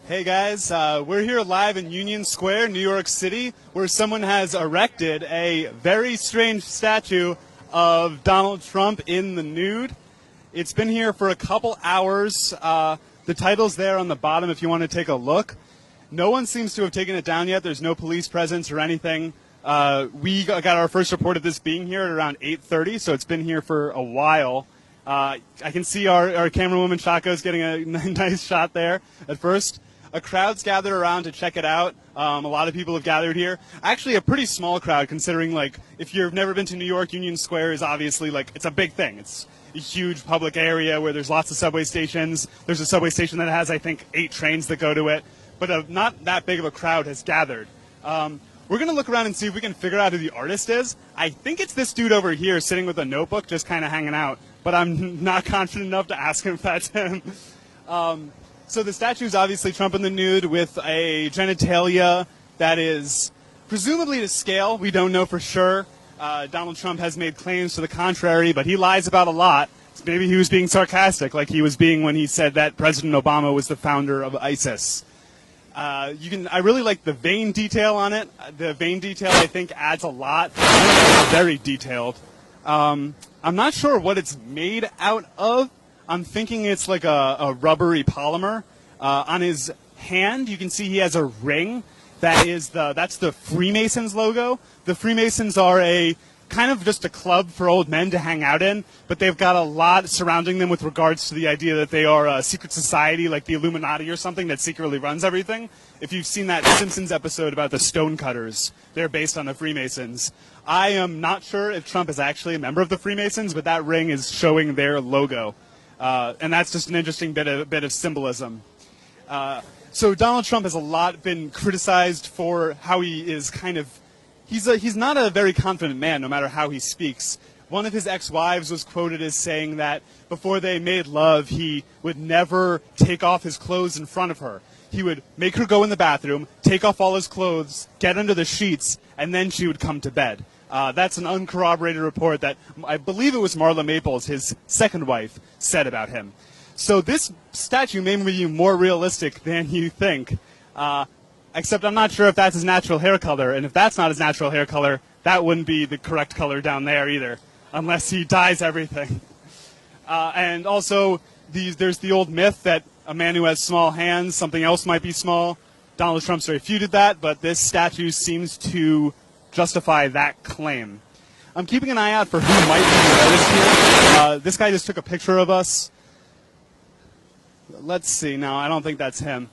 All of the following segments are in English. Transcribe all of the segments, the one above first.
Hey guys, we're here live in Union Square, New York City, where someone has erected a very strange statue of Donald Trump in the nude. It's been here for a couple hours. The title's there on the bottom if you want to take a look. No one seems to have taken it down yet. There's no police presence or anything. We got our first report of this being here at around 8:30, so it's been here for a while. I can see our camerawoman Chaco's getting a nice shot there at first. A crowd's gathered around to check it out. A lot of people have gathered here. Actually, a pretty small crowd considering, like, if you've never been to New York, Union Square is obviously, like, it's a big thing. It's a huge public area where there's lots of subway stations. There's a subway station that has, I think, 8 trains that go to it. But not that big of a crowd has gathered. We're going to look around and see if we can figure out who the artist is. I think it's this dude over here sitting with a notebook just kind of hanging out. But I'm not confident enough to ask him if that's him. So the statue is obviously Trump in the nude with a genitalia that is presumably to scale. We don't know for sure. Donald Trump has made claims to the contrary, but he lies about a lot. Maybe he was being sarcastic, like he was being when he said that President Obama was the founder of ISIS. I really like the vein detail on it. The vein detail, I think, adds a lot. It's very detailed. I'm not sure what it's made out of. I'm thinking it's like a rubbery polymer. On his hand, you can see he has a ring. That's the Freemasons logo. The Freemasons are a kind of just a club for old men to hang out in, but they've got a lot surrounding them with regards to the idea that they are a secret society like the Illuminati or something that secretly runs everything. If you've seen that Simpsons episode about the Stonecutters, they're based on the Freemasons. I am not sure if Trump is actually a member of the Freemasons, but that ring is showing their logo. And that's just an interesting bit of symbolism. So Donald Trump has a lot been criticized for how he is kind of... He's not a very confident man, no matter how he speaks. One of his ex-wives was quoted as saying that before they made love, he would never take off his clothes in front of her. He would make her go in the bathroom, take off all his clothes, get under the sheets, and then she would come to bed. That's an uncorroborated report that I believe it was Marla Maples, his second wife, said about him. So this statue may be more realistic than you think. Except I'm not sure if that's his natural hair color, and if that's not his natural hair color, that wouldn't be the correct color down there either, unless he dyes everything. And also, there's the old myth that a man who has small hands, something else might be small. Donald Trump's refuted that, but this statue seems to justify that claim. I'm keeping an eye out for who might be the artist here. This guy just took a picture of us. Let's see. No, I don't think that's him.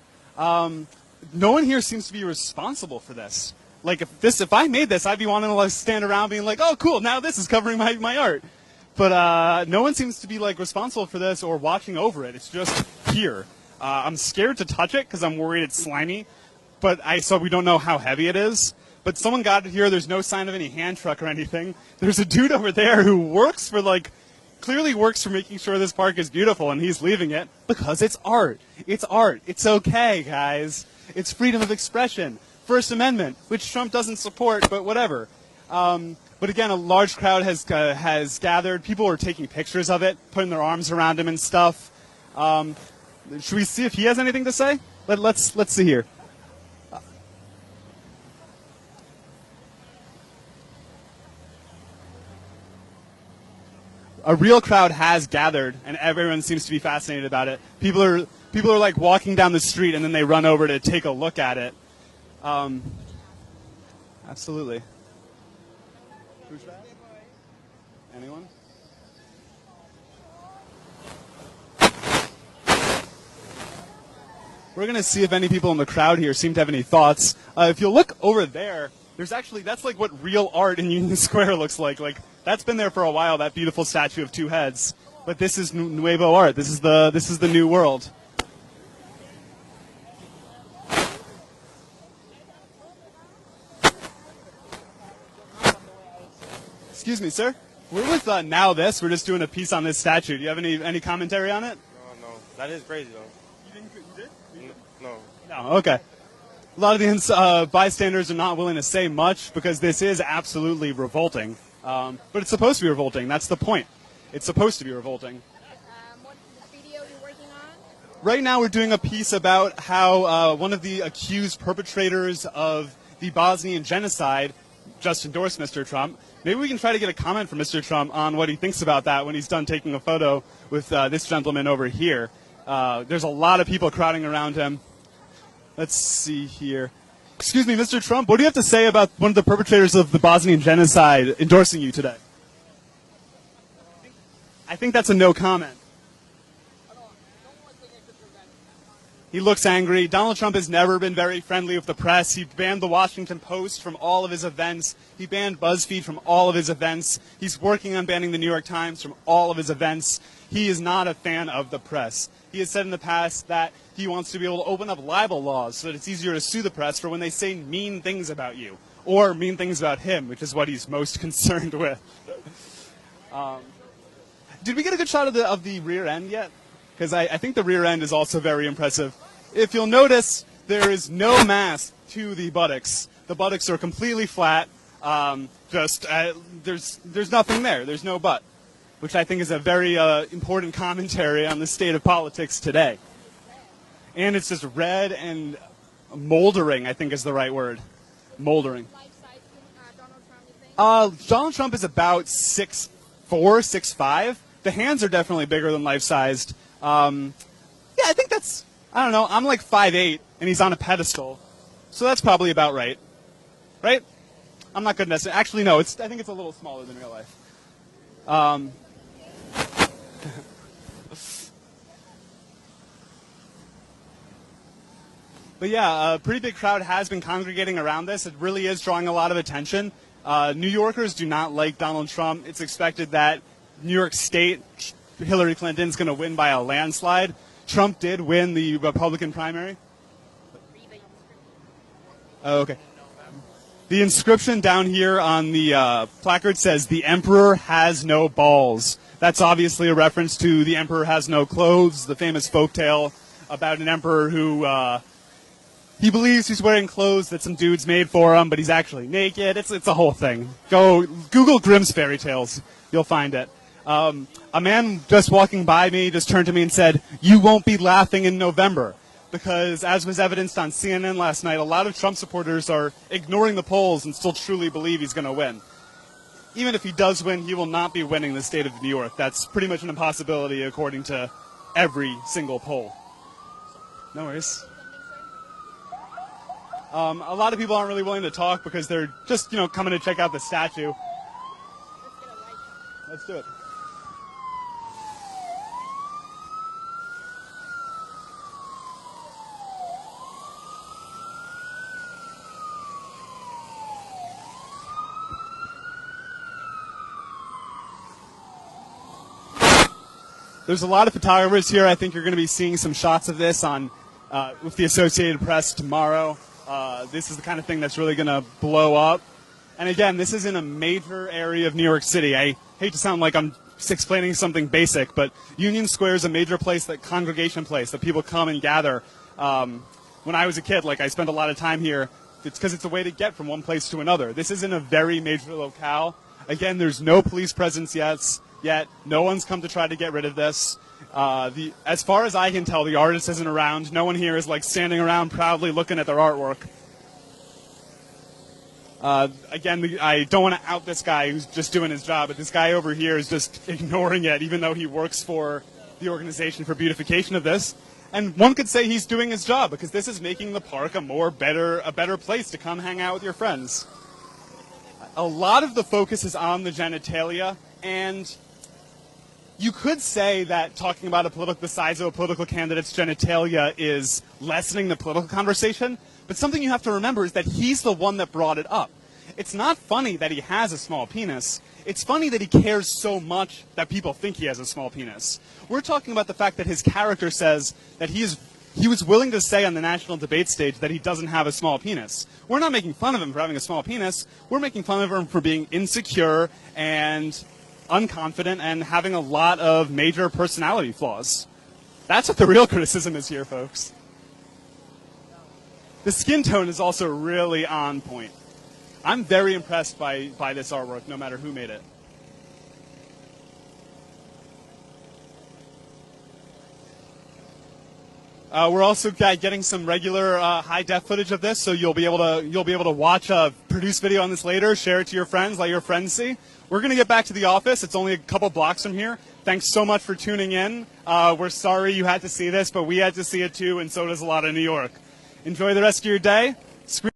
No one here seems to be responsible for this. Like, if I made this, I'd be wanting to, like, stand around being like, oh, cool, now this is covering my art. But no one seems to be, like, responsible for this or watching over it. It's just here. I'm scared to touch it because I'm worried it's slimy. But so we don't know how heavy it is. But someone got it here. There's no sign of any hand truck or anything. There's a dude over there who works for, like, clearly works for making sure this park is beautiful, and he's leaving it because it's art. It's art. It's okay, guys. It's freedom of expression. First Amendment, which Trump doesn't support, but whatever. But again, a large crowd has gathered. People are taking pictures of it, putting their arms around him and stuff. Should we see if he has anything to say? Let's see here. A real crowd has gathered, and everyone seems to be fascinated about it. People are like walking down the street, and then they run over to take a look at it. Absolutely. Who's that? Anyone? We're going to see if any people in the crowd here seem to have any thoughts. If you look over there, that's like what real art in Union Square looks like. Like, that's been there for a while, that beautiful statue of 2 heads. But this is nuevo art. This is the new world. Excuse me, sir. We're with Now.This. We're just doing a piece on this statue. Do you have any commentary on it? No. That is crazy, though. You did? No. No, okay. A lot of the bystanders are not willing to say much because this is absolutely revolting. But it's supposed to be revolting. That's the point. It's supposed to be revolting. What video you're working on? Right now we're doing a piece about how one of the accused perpetrators of the Bosnian genocide just endorsed Mr. Trump. Maybe we can try to get a comment from Mr. Trump on what he thinks about that when he's done taking a photo with this gentleman over here. There's a lot of people crowding around him. Let's see here. Excuse me, Mr. Trump, what do you have to say about one of the perpetrators of the Bosnian genocide endorsing you today? I think that's a no comment. He looks angry. Donald Trump has never been very friendly with the press. He banned the Washington Post from all of his events. He banned BuzzFeed from all of his events. He's working on banning the New York Times from all of his events. He is not a fan of the press. He has said in the past that he wants to be able to open up libel laws so that it's easier to sue the press for when they say mean things about you, or mean things about him, which is what he's most concerned with. Did we get a good shot of the rear end yet? Because I think the rear end is also very impressive. If you'll notice, there is no mass to the buttocks. The buttocks are completely flat. There's nothing there. There's no butt, which I think is a very important commentary on the state of politics today. And it's just red and moldering, I think is the right word. Moldering. Donald Trump is about 6'4", 6'5". The hands are definitely bigger than life-sized. Yeah, I think that's, I don't know, I'm like 5'8", and he's on a pedestal. So that's probably about right. Right? I'm not good at it. Actually, no, I think it's a little smaller than real life. But yeah, a pretty big crowd has been congregating around this. It really is drawing a lot of attention. New Yorkers do not like Donald Trump. It's expected that New York State, Hillary Clinton's going to win by a landslide. Trump did win the Republican primary. Oh, okay. The inscription down here on the placard says, "The Emperor has no balls." That's obviously a reference to "The Emperor Has No Clothes," the famous folktale about an emperor who he believes he's wearing clothes that some dudes made for him, but he's actually naked. It's a whole thing. Go Google Grimm's fairy tales. You'll find it. A man just walking by me just turned to me and said, "You won't be laughing in November." Because, as was evidenced on CNN last night, a lot of Trump supporters are ignoring the polls and still truly believe he's going to win. Even if he does win, he will not be winning the state of New York. That's pretty much an impossibility according to every single poll. No worries. A lot of people aren't really willing to talk because they're just, coming to check out the statue. Let's do it. There's a lot of photographers here. I think you're going to be seeing some shots of this on with the Associated Press tomorrow. This is the kind of thing that's really going to blow up. And again, this is in a major area of New York City. I hate to sound like I'm explaining something basic, but Union Square is a major place, that congregation place that people come and gather. When I was a kid, I spent a lot of time here. It's because it's a way to get from one place to another. This is in a very major locale. Again, there's no police presence yet. No one's come to try to get rid of this. As far as I can tell, the artist isn't around. No one here is standing around proudly looking at their artwork. Again, I don't want to out this guy who's just doing his job, but this guy over here is just ignoring it, even though he works for the Organization for Beautification of this. And one could say he's doing his job because this is making the park a better place to come hang out with your friends. A lot of the focus is on the genitalia, and you could say that talking about the size of a political candidate's genitalia is lessening the political conversation, but something you have to remember is that he's the one that brought it up. It's not funny that he has a small penis. It's funny that he cares so much that people think he has a small penis. We're talking about the fact that his character says that he was willing to say on the national debate stage that he doesn't have a small penis. We're not making fun of him for having a small penis. We're making fun of him for being insecure and unconfident and having a lot of major personality flaws. That's what the real criticism is here, folks. The skin tone is also really on point. I'm very impressed by this artwork, no matter who made it. We're also getting some regular high def footage of this, so you'll be able to watch a produced video on this later, share it to your friends, let your friends see. We're going to get back to the office. It's only a couple blocks from here. Thanks so much for tuning in. We're sorry you had to see this, but we had to see it too, and so does a lot of New York. Enjoy the rest of your day.